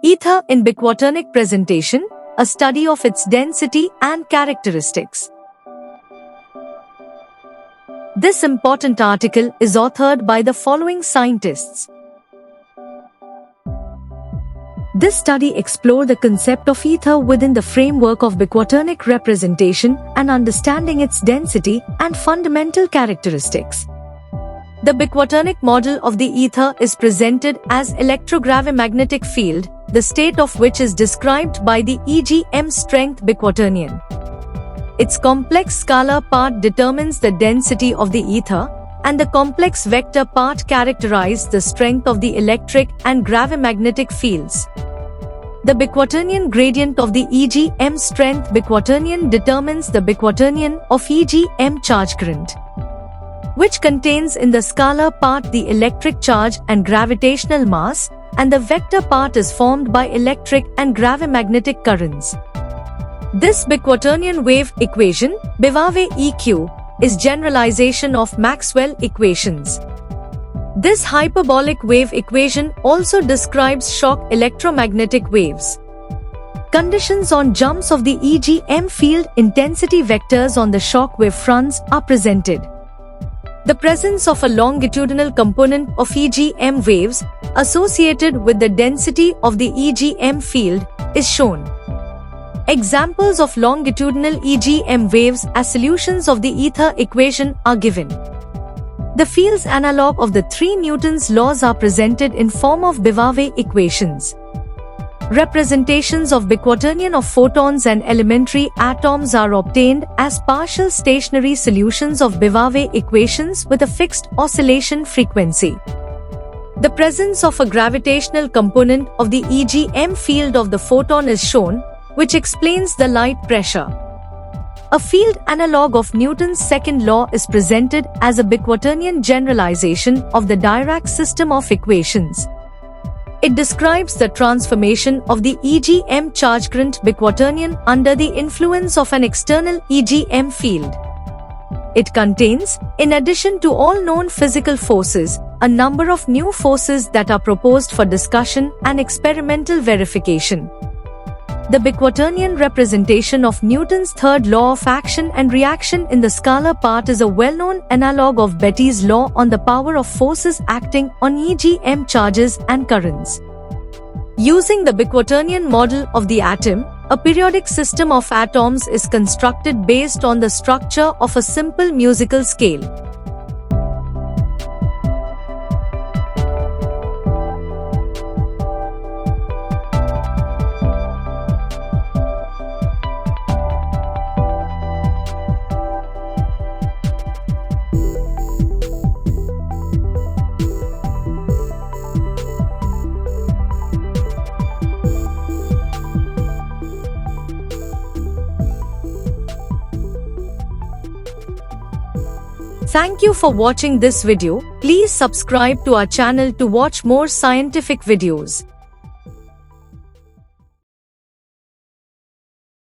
Ether in biquaternic presentation, a study of its density and characteristics. This important article is authored by the following scientists. This study explored the concept of ether within the framework of biquaternic representation and understanding its density and fundamental characteristics. The biquaternic model of the ether is presented as electrogravimagnetic field, the state of which is described by the EgM strength biquaternion. Its complex scalar part determines the density of the ether, and the complex vector part characterizes the strength of the electric and gravimagnetic fields. The biquaternion gradient of the EgM strength biquaternion determines the biquaternion of EgM charge current, which contains in the scalar part the electric charge and gravitational mass, and the vector part is formed by electric and gravimagnetic currents. This biquaternion wave equation, Biwa-Wave EQ, is generalization of Maxwell equations. This hyperbolic wave equation also describes shock electromagnetic waves. Conditions on jumps of the EgM field intensity vectors on the shock wave fronts are presented. The presence of a longitudinal component of EgM waves associated with the density of the EgM field is shown. Examples of longitudinal EgM waves as solutions of the ether equation are given. The fields analog of the 3 Newton's laws are presented in form of Biwa-Wave equations. Representations of biquaternion of photons and elementary atoms are obtained as partial stationary solutions of Biwa-Wave equations with a fixed oscillation frequency. The presence of a gravitational component of the EgM field of the photon is shown, which explains the light pressure. A field analog of Newton's second law is presented as a biquaternion generalization of the Dirac system of equations. It describes the transformation of the EgM charge current biquaternion under the influence of an external EgM field. It contains, in addition to all known physical forces, a number of new forces that are proposed for discussion and experimental verification. The biquaternion representation of Newton's third law of action and reaction in the scalar part is a well-known analog of Bette's law on the power of forces acting on EgM charges and currents. Using the biquaternion model of the atom, a periodic system of atoms is constructed based on the structure of a simple musical scale. Thank you for watching this video. Please subscribe to our channel to watch more scientific videos.